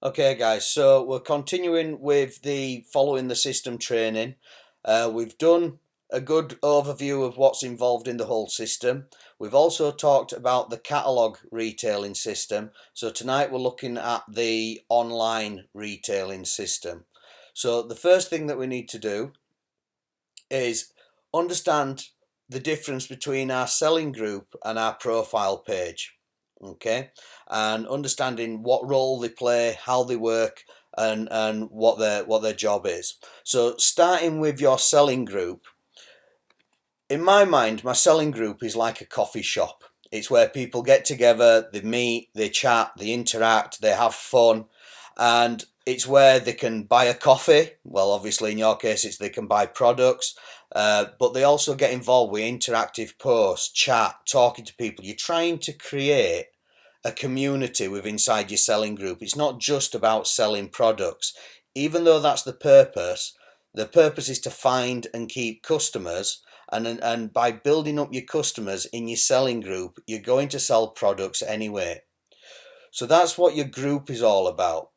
Okay, guys, so we're continuing with the following the system training. We've done a good overview of what's involved in the whole system. We've also talked about the catalog retailing system. So tonight we're looking at the online retailing system. So the first thing that we need to do is understand the difference between our selling group and our profile page. Okay, and understanding what role they play, how they work, and what their job is. So starting with your selling group, in my mind, my selling group is like a coffee shop. It's where people get together, they meet, they chat, they interact, they have fun, and it's where they can buy a coffee. Well, obviously, in your case, it's they can buy products, but they also get involved with interactive posts, chat, talking to people. You're trying to create a community with inside your selling group. It's not just about selling products, even though that's the purpose. The purpose is to find and keep customers, and by building up your customers in your selling group, you're going to sell products anyway. So that's what your group is all about.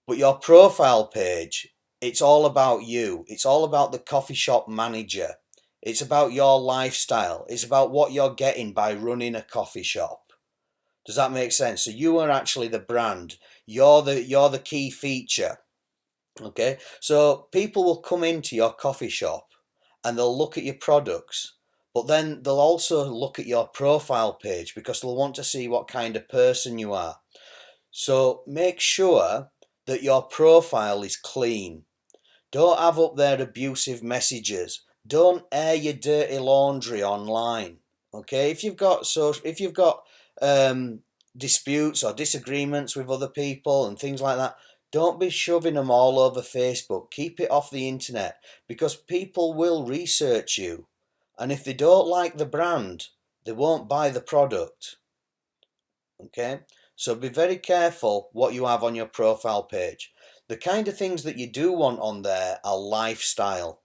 But your profile page, it's all about you. It's all about the coffee shop manager. It's about your lifestyle. It's about what you're getting by running a coffee shop. Does that make sense? So you are actually the brand. You're the key feature. Okay? So people will come into your coffee shop and they'll look at your products, but then they'll also look at your profile page because they'll want to see what kind of person you are. So make sure that your profile is clean. Don't have up there abusive messages. Don't air your dirty laundry online. Okay, if you've got disputes or disagreements with other people and things like that, don't be shoving them all over Facebook. Keep it off the internet because people will research you, and if they don't like the brand, they won't buy the product. Okay, so be very careful what you have on your profile page. The kind of things that you do want on there are lifestyle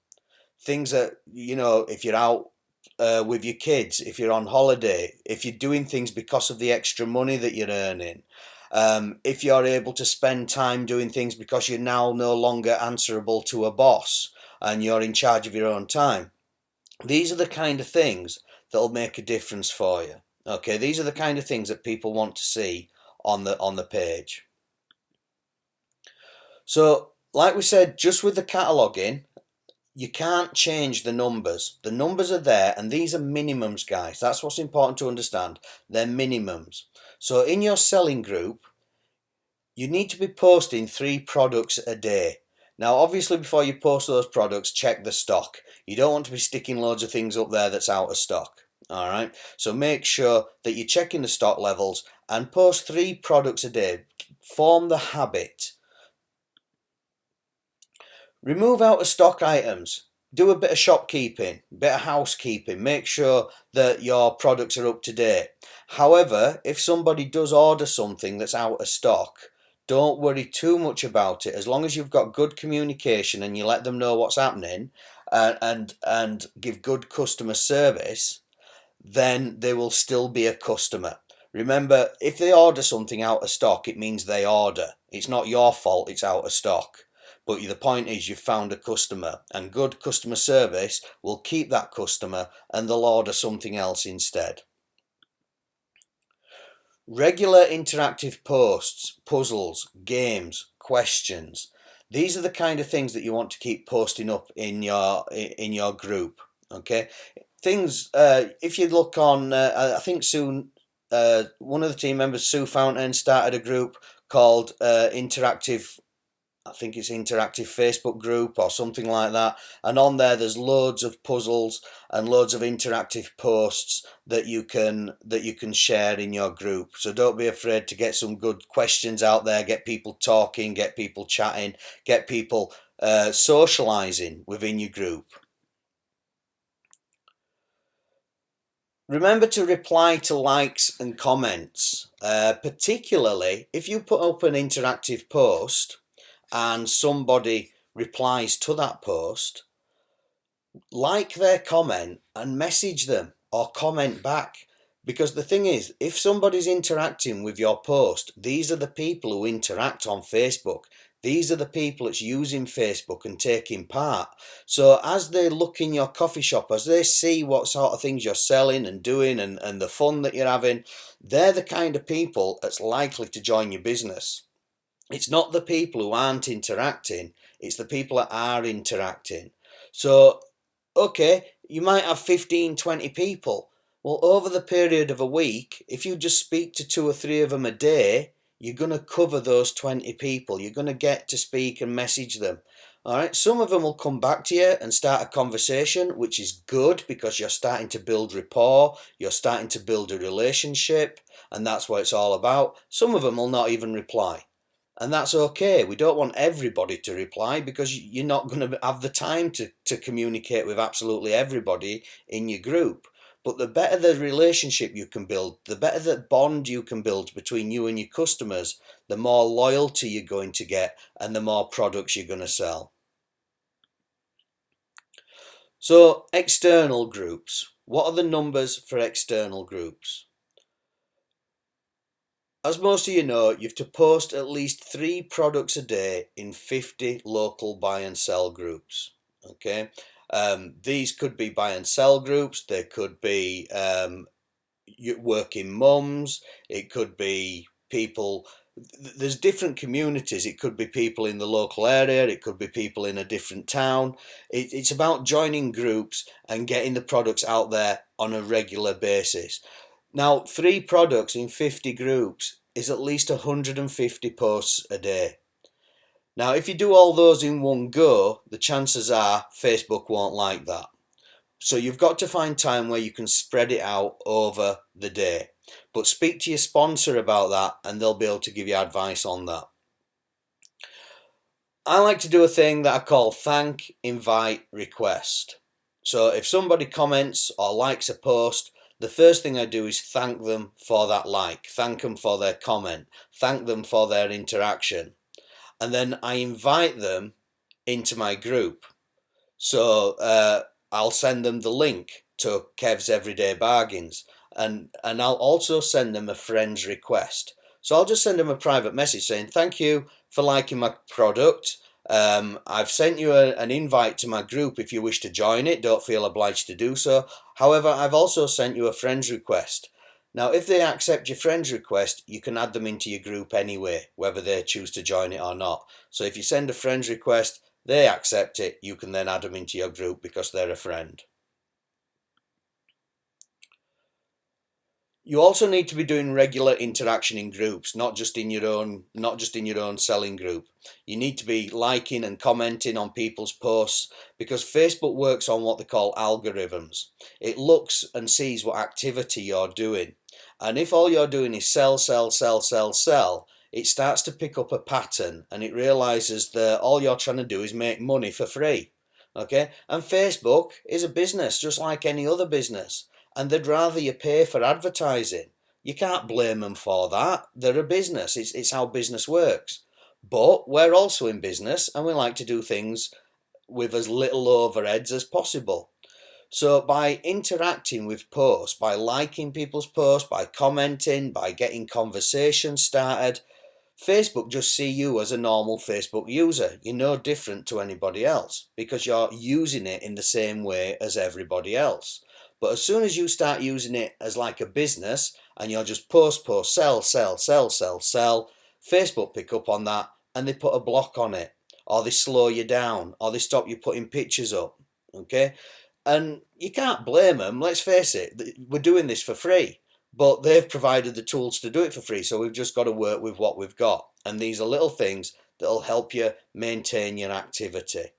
things that, if you're out with your kids, if you're on holiday, if you're doing things because of the extra money that you're earning, if you're able to spend time doing things because you're now no longer answerable to a boss and you're in charge of your own time. These are the kind of things that'll make a difference for you. Okay, these are the kind of things that people want to see on the page. So, like we said, just with the cataloging, you can't change the numbers. The numbers are there, and these are minimums, guys. That's what's important to understand. They're minimums. So in your selling group, you need to be posting 3 products a day. Now, obviously, before you post those products, check the stock. You don't want to be sticking loads of things up there that's out of stock. All right. So make sure that you're checking the stock levels and post 3 products a day. Form the habit. Remove out of stock items. Do a bit of shopkeeping, a bit of housekeeping. Make sure that your products are up to date. However, if somebody does order something that's out of stock, don't worry too much about it. As long as you've got good communication and you let them know what's happening, and give good customer service, then they will still be a customer. Remember, if they order something out of stock, it means they order. It's not your fault it's out of stock. But the point is you've found a customer, and good customer service will keep that customer and they'll order something else instead. Regular interactive posts, puzzles, games, questions. These are the kind of things that you want to keep posting up in your group. Okay, things. If you look on, I think soon, one of the team members, Sue Fountain, started a group called Interactive. I think it's interactive Facebook group or something like that. And on there's loads of puzzles and loads of interactive posts that you can share in your group. So don't be afraid to get some good questions out there, get people talking, get people chatting, get people socializing within your group. Remember to reply to likes and comments, particularly if you put up an interactive post and somebody replies to that post, like their comment and message them or comment back. Because the thing is, if somebody's interacting with your post, these are the people who interact on Facebook. These are the people that's using Facebook and taking part. So as they look in your coffee shop, as they see what sort of things you're selling and doing and the fun that you're having, they're the kind of people that's likely to join your business. It's not the people who aren't interacting, it's the people that are interacting. So, okay, you might have 15, 20 people. Well, over the period of a week, if you just speak to 2 or 3 of them a day, you're going to cover those 20 people. You're going to get to speak and message them. All right, some of them will come back to you and start a conversation, which is good because you're starting to build rapport, you're starting to build a relationship, and that's what it's all about. Some of them will not even reply. And that's okay. We don't want everybody to reply because you're not going to have the time to communicate with absolutely everybody in your group. But the better the relationship you can build, the better the bond you can build between you and your customers, the more loyalty you're going to get and the more products you're going to sell. So, external groups. What are the numbers for external groups? As most of you know, you have to post at least 3 products a day in 50 local buy and sell groups. Okay, these could be buy and sell groups. They could be working mums. It could be people. There's different communities. It could be people in the local area. It could be people in a different town. It's about joining groups and getting the products out there on a regular basis. Now, 3 products in 50 groups is at least 150 posts a day. Now, if you do all those in one go, the chances are Facebook won't like that. So you've got to find time where you can spread it out over the day. But speak to your sponsor about that and they'll be able to give you advice on that. I like to do a thing that I call thank, invite, request. So if somebody comments or likes a post, the first thing I do is thank them for that like, thank them for their comment, thank them for their interaction. And then I invite them into my group. So I'll send them the link to Kev's Everyday Bargains and I'll also send them a friend's request. So I'll just send them a private message saying, thank you for liking my product. I've sent you an invite to my group if you wish to join it. Don't feel obliged to do so. However, I've also sent you a friend's request. Now, if they accept your friend's request, you can add them into your group anyway, whether they choose to join it or not. So if you send a friend's request, they accept it, you can then add them into your group because they're a friend. You also need to be doing regular interaction in groups, not just in your own selling group. You need to be liking and commenting on people's posts because Facebook works on what they call algorithms. It looks and sees what activity you're doing. And if all you're doing is sell, sell, sell, sell, sell, it starts to pick up a pattern and it realizes that all you're trying to do is make money for free. Okay? And Facebook is a business just like any other business. And they'd rather you pay for advertising. You can't blame them for that. They're a business. It's how business works. But we're also in business and we like to do things with as little overheads as possible. So by interacting with posts, by liking people's posts, by commenting, by getting conversations started, Facebook just see you as a normal Facebook user. You're no different to anybody else because you're using it in the same way as everybody else. But as soon as you start using it as like a business and you're just post, sell, sell, sell, sell, sell, Facebook pick up on that and they put a block on it, or they slow you down, or they stop you putting pictures up. Okay? And you can't blame them. Let's face it, we're doing this for free. But they've provided the tools to do it for free, so we've just got to work with what we've got. And these are little things that'll help you maintain your activity.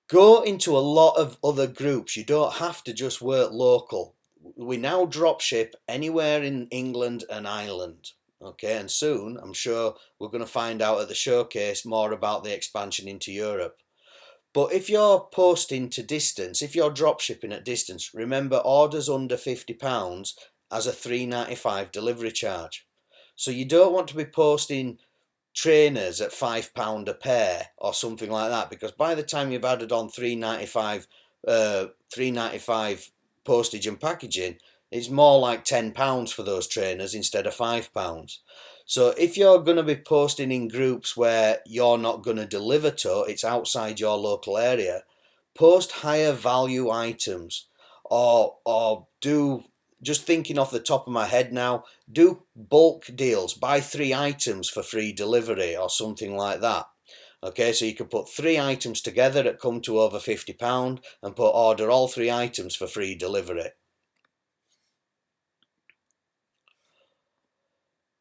Go into a lot of other groups. You don't have to just work local. We now dropship anywhere in England and Ireland. Okay, and soon I'm sure we're going to find out at the showcase more about the expansion into Europe. But if you're posting to distance, if you're dropshipping at distance, remember orders under £50 has a £3.95 delivery charge. So you don't want to be posting trainers at £5 a pair or something like that, because by the time you've added on £3.95 postage and packaging, it's more like £10 for those trainers instead of £5. So if you're going to be posting in groups where you're not going to deliver to, it's outside your local area, post higher value items, or do, just thinking off the top of my head now, do bulk deals, buy 3 items for free delivery or something like that. Okay, so you can put 3 items together that come to over £50 and order all 3 items for free delivery.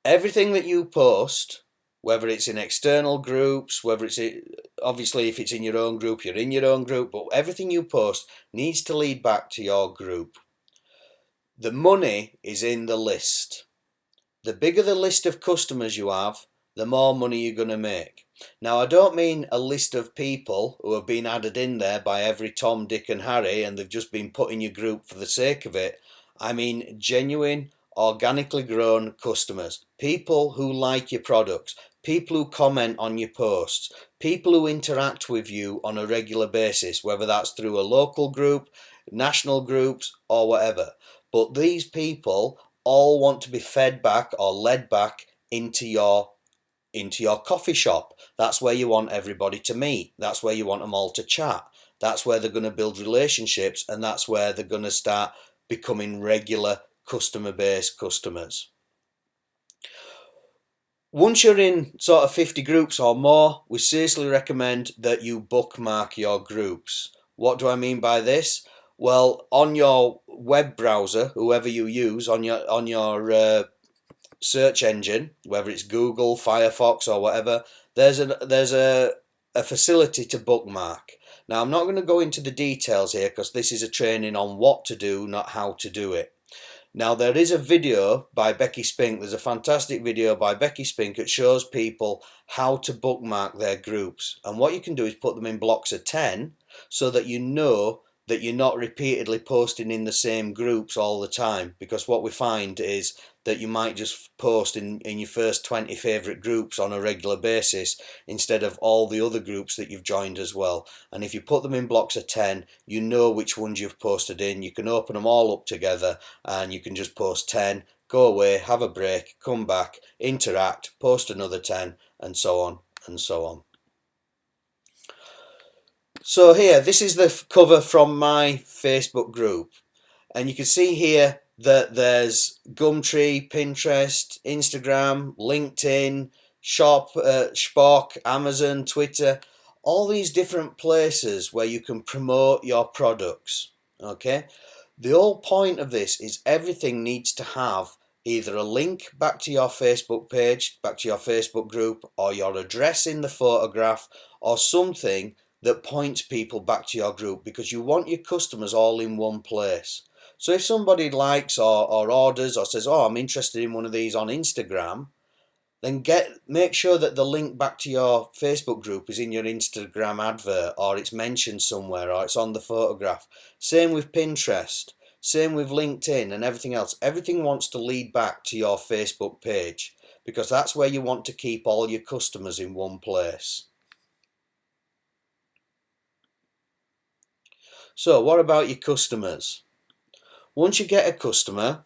Everything that you post, whether it's in external groups, whether it's, obviously if it's in your own group, you're in your own group, but everything you post needs to lead back to your group. The money is in the list. The bigger the list of customers you have, the more money you're going to make. Now, I don't mean a list of people who have been added in there by every Tom, Dick and Harry and they've just been put in your group for the sake of it. I mean genuine, organically grown customers. People who like your products. People who comment on your posts. People who interact with you on a regular basis, whether that's through a local group, national groups or whatever. But these people all want to be fed back or led back into your coffee shop. That's where you want everybody to meet. That's where you want them all to chat. That's where they're going to build relationships, and that's where they're going to start becoming regular customer-based customers. Once you're in sort of 50 groups or more, we seriously recommend that you bookmark your groups. What do I mean by this? Well, on your web browser, whoever you use, on your search engine, whether it's Google, Firefox or whatever, there's a facility to bookmark. Now, I'm not going to go into the details here because this is a training on what to do, not how to do it. Now, there is a video by Becky Spink. There's a fantastic video by Becky Spink that shows people how to bookmark their groups. And what you can do is put them in blocks of 10 so that you know that you're not repeatedly posting in the same groups all the time. Because what we find is that you might just post in your first 20 favourite groups on a regular basis instead of all the other groups that you've joined as well. And if you put them in blocks of 10, you know which ones you've posted in. You can open them all up together and you can just post 10, go away, have a break, come back, interact, post another 10, and so on and so on. So here, this is the cover from my Facebook group. And you can see here that there's Gumtree, Pinterest, Instagram, LinkedIn, Spock, Amazon, Twitter, all these different places where you can promote your products. Okay? The whole point of this is everything needs to have either a link back to your Facebook page, back to your Facebook group, or your address in the photograph, or something that points people back to your group, because you want your customers all in one place. So if somebody likes or orders or says, oh, I'm interested in one of these on Instagram, then make sure that the link back to your Facebook group is in your Instagram advert, or it's mentioned somewhere, or it's on the photograph. Same with Pinterest, same with LinkedIn and everything else. Everything wants to lead back to your Facebook page, because that's where you want to keep all your customers in one place. So what about your customers? Once you get a customer,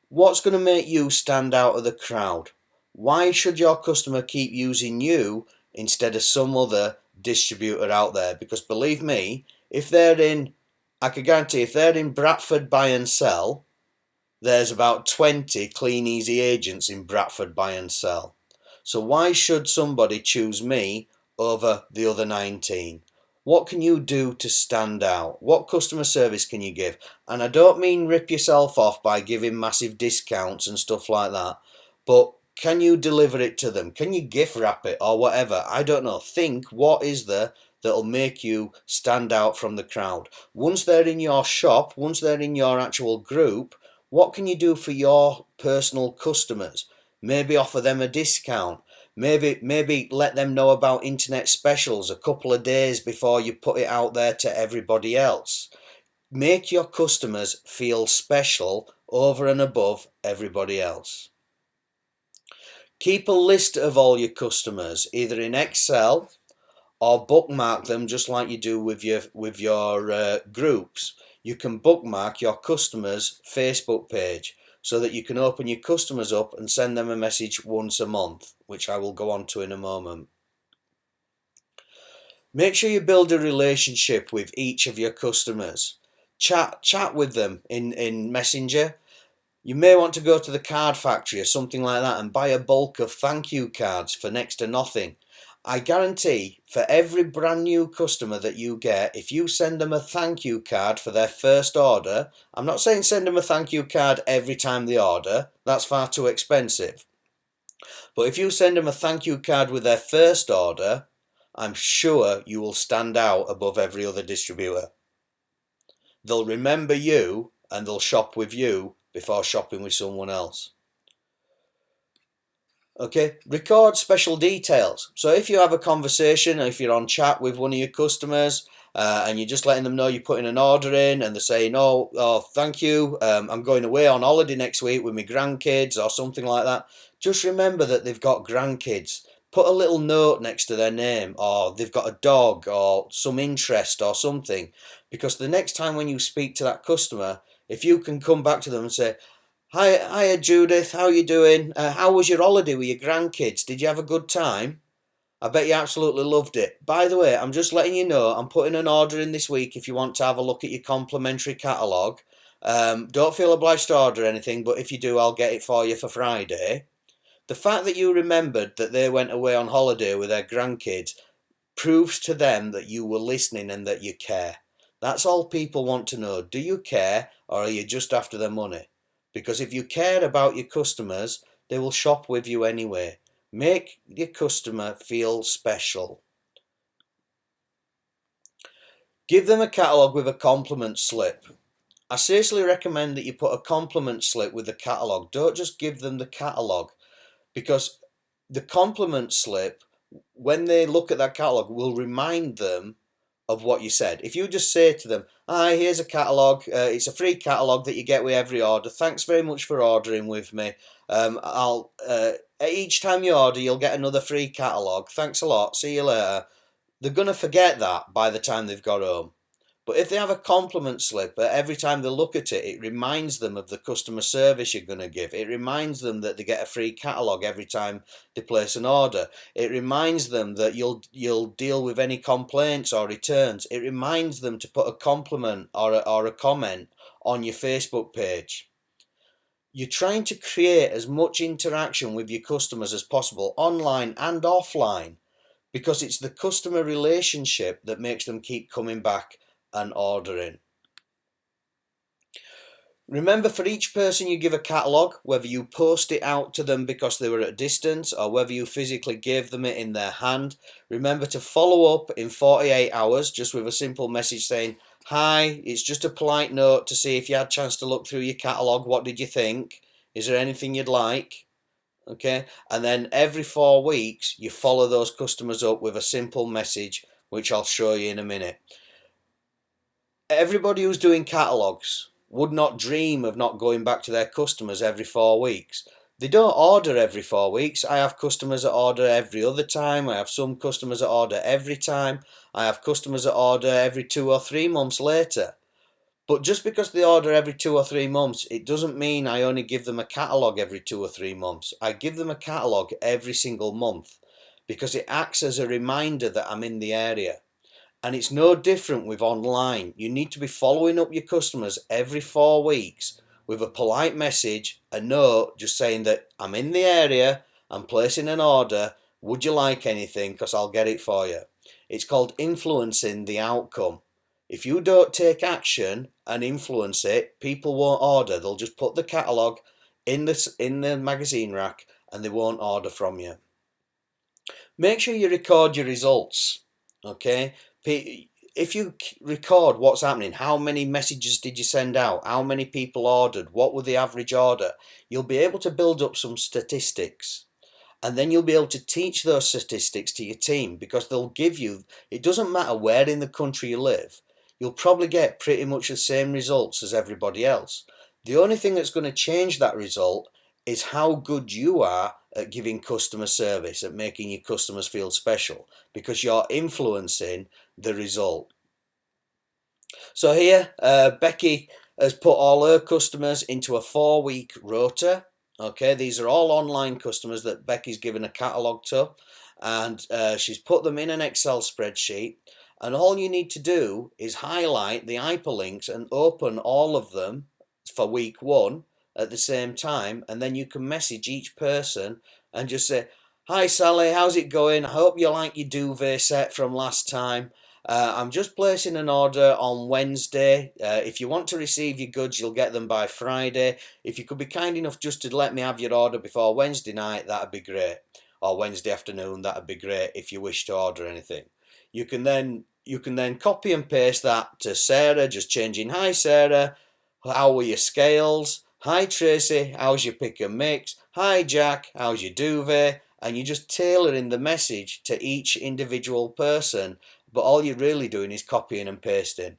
what's going to make you stand out of the crowd? Why should your customer keep using you instead of some other distributor out there? Because believe me, I can guarantee if they're in Bradford Buy and Sell, there's about 20 Kleeneze agents in Bradford Buy and Sell. So why should somebody choose me over the other 19? What can you do to stand out? What customer service can you give? And I don't mean rip yourself off by giving massive discounts and stuff like that, but can you deliver it to them? Can you gift wrap it or whatever? I don't know. Think, what is there that'll make you stand out from the crowd? Once they're in your shop, once they're in your actual group, what can you do for your personal customers? Maybe offer them a discount. Maybe let them know about internet specials a couple of days before you put it out there to everybody else. Make your customers feel special over and above everybody else. Keep a list of all your customers, either in Excel or bookmark them just like you do with your groups. you can bookmark your customer's Facebook page so that you can open your customers up and send them a message once a month, which I will go on to in a moment. Make sure you build a relationship with each of your customers. Chat with them in Messenger. You may want to go to the card factory or something like that and buy a bulk of thank you cards for next to nothing. I guarantee for every brand new customer that you get, if you send them a thank you card for their first order, I'm not saying send them a thank you card every time they order, that's far too expensive. But if you send them a thank you card with their first order, I'm sure you will stand out above every other distributor. They'll remember you and they'll shop with you before shopping with someone else. Okay, record special details. So if you have a conversation, if you're on chat with one of your customers and you're just letting them know you're putting an order in and they're saying, oh thank you, I'm going away on holiday next week with my grandkids or something like that, just remember that they've got grandkids. Put a little note next to their name, or they've got a dog or some interest or something, because the next time when you speak to that customer, if you can come back to them and say, Hiya Judith, how you doing? How was your holiday with your grandkids? Did you have a good time? I bet you absolutely loved it. By the way, I'm just letting you know I'm putting an order in this week if you want to have a look at your complimentary catalogue. Don't feel obliged to order anything, but if you do, I'll get it for you for Friday. The fact that you remembered that they went away on holiday with their grandkids proves to them that you were listening and that you care. That's all people want to know. Do you care, or are you just after their money? Because if you care about your customers, they will shop with you anyway. Make your customer feel special. Give them a catalogue with a compliment slip. I seriously recommend that you put a compliment slip with the catalogue. Don't just give them the catalogue, because the compliment slip, when they look at that catalogue, will remind them of what you said. If you just say to them, hi, here's a catalogue, it's a free catalogue that you get with every order, thanks very much for ordering with me, each time you order you'll get another free catalogue, thanks a lot, see you later. They're going to forget that by the time they've got home. But if they have a compliment slip, every time they look at it, it reminds them of the customer service you're going to give. It reminds them that they get a free catalogue every time they place an order. It reminds them that you'll deal with any complaints or returns. It reminds them to put a compliment or a comment on your Facebook page. You're trying to create as much interaction with your customers as possible, online and offline, because it's the customer relationship that makes them keep coming back and ordering. Remember, for each person you give a catalogue, whether you post it out to them because they were at a distance or whether you physically gave them it in their hand, remember to follow up in 48 hours just with a simple message saying, hi, it's just a polite note to see if you had a chance to look through your catalogue, what did you think? Is there anything you'd like? Okay, and then every 4 weeks you follow those customers up with a simple message, which I'll show you in a minute. Everybody who's doing catalogues would not dream of not going back to their customers every 4 weeks. They don't order every 4 weeks. I have customers that order every other time. I have some customers that order every time. I have customers that order every 2 or 3 months later. But just because they order every 2 or 3 months, it doesn't mean I only give them a catalogue every 2 or 3 months. I give them a catalogue every single month because it acts as a reminder that I'm in the area. And it's no different with online. You need to be following up your customers every 4 weeks with a polite message, a note just saying that I'm in the area, I'm placing an order, would you like anything, because I'll get it for you. It's called influencing the outcome. If you don't take action and influence it, people won't order. They'll just put the catalogue in the magazine rack and they won't order from you. Make sure you record your results, okay? If you record what's happening, how many messages did you send out, how many people ordered, what were the average order, you'll be able to build up some statistics. And then you'll be able to teach those statistics to your team, because they'll give you, it doesn't matter where in the country you live, you'll probably get pretty much the same results as everybody else. The only thing that's going to change that result is how good you are at giving customer service, at making your customers feel special, because you're influencing the result. So here, Becky has put all her customers into a 4-week rota. Okay, these are all online customers that Becky's given a catalogue to, and she's put them in an Excel spreadsheet. And all you need to do is highlight the hyperlinks and open all of them for week 1 at the same time, and then you can message each person and just say, "Hi Sally, how's it going? I hope you like your duvet set from last time. I'm just placing an order on Wednesday. If you want to receive your goods, you'll get them by Friday. If you could be kind enough just to let me have your order before Wednesday night, that'd be great. Or Wednesday afternoon, that'd be great if you wish to order anything." You can then copy and paste that to Sarah, just changing, "Hi Sarah, how were your scales? Hi Tracy, how's your pick and mix? Hi Jack, how's your duvet?" And you're just tailoring the message to each individual person, but all you're really doing is copying and pasting.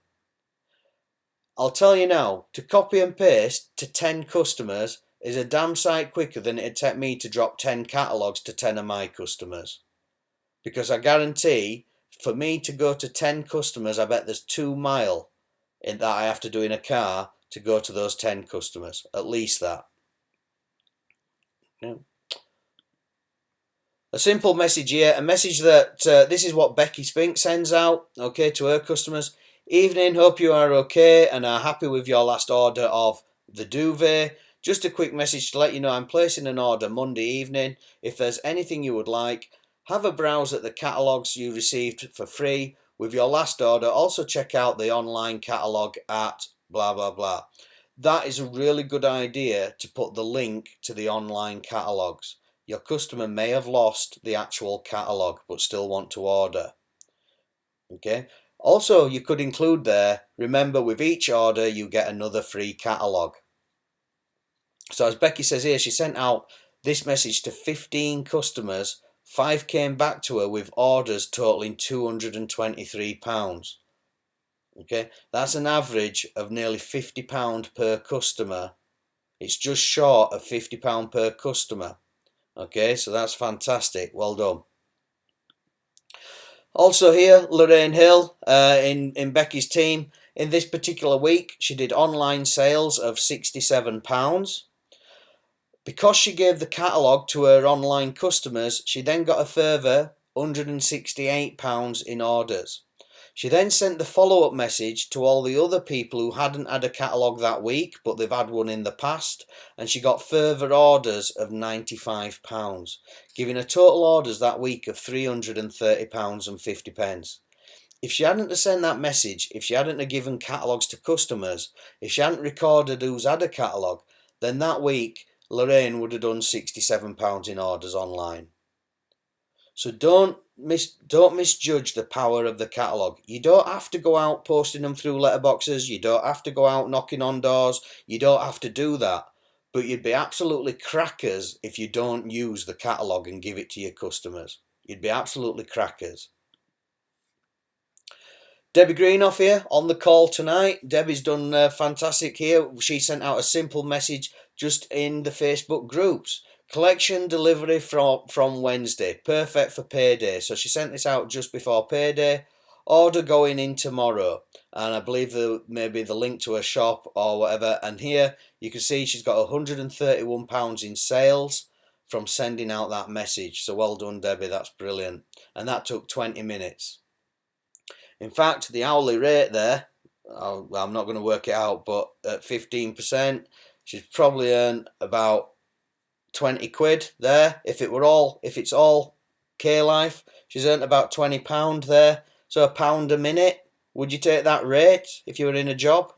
I'll tell you now, to copy and paste to 10 customers is a damn sight quicker than it'd take me to drop 10 catalogues to 10 of my customers. Because I guarantee, for me to go to 10 customers, I bet there's 2 mile that I have to do in a car to go to those 10 customers. At least that. Yeah. A simple message here, a message that this is what Becky Spink sends out, okay, to her customers. "Evening, hope you are okay and are happy with your last order of the duvet. Just a quick message to let you know I'm placing an order Monday evening. If there's anything you would like, have a browse at the catalogues you received for free. With your last order, also check out the online catalogue at blah blah blah." That is a really good idea, to put the link to the online catalogues. Your customer may have lost the actual catalogue but still want to order. Okay. Also, you could include there, remember with each order you get another free catalogue. So as Becky says here, she sent out this message to 15 customers. 5 came back to her with orders totaling £223. Okay, that's an average of nearly £50 per customer. It's just short of £50 per customer. Okay, so that's fantastic. Well done. Also here, Lorraine Hill in Becky's team. In this particular week, she did online sales of £67. Because she gave the catalogue to her online customers, she then got a further £168 in orders. She then sent the follow-up message to all the other people who hadn't had a catalogue that week, but they've had one in the past, and she got further orders of £95, giving her total orders that week of £330.50. If she hadn't have sent that message, if she hadn't have given catalogues to customers, if she hadn't recorded who's had a catalogue, then that week Lorraine would have done £67 in orders online. So don't misjudge the power of the catalogue. You don't have to go out posting them through letterboxes. You don't have to go out knocking on doors. You don't have to do that. But you'd be absolutely crackers if you don't use the catalogue and give it to your customers. You'd be absolutely crackers. Debbie Greenoff here on the call tonight. Debbie's done fantastic here. She sent out a simple message just in the Facebook groups. Collection delivery from Wednesday, perfect for payday. So she sent this out just before payday. Order going in tomorrow, and I believe there may be the link to her shop or whatever. And here you can see she's got £131 in sales from sending out that message. So well done, Debbie. That's brilliant. And that took 20 minutes. In fact, the hourly rate there, I'm not going to work it out, but at 15%, she's probably earned about 20 quid there. If it's all K-Life, she's earned about £20 there. So £1 a minute. Would you take that rate if you were in a job?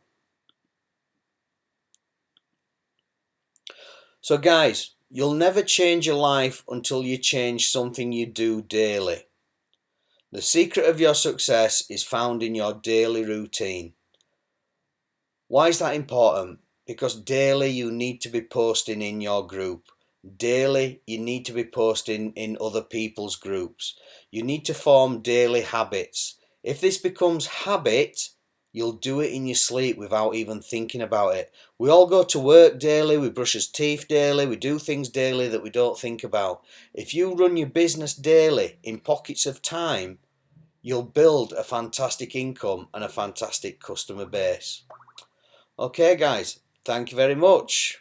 So guys, you'll never change your life until you change something you do daily. The secret of your success is found in your daily routine. Why is that important? Because daily you need to be posting in your group. Daily you need to be posting in other people's groups. You need to form daily habits. If this becomes habit, you'll do it in your sleep without even thinking about it. We all go to work daily, we brush our teeth daily, we do things daily that we don't think about. If you run your business daily in pockets of time, you'll build a fantastic income and a fantastic customer base. Okay guys, thank you very much.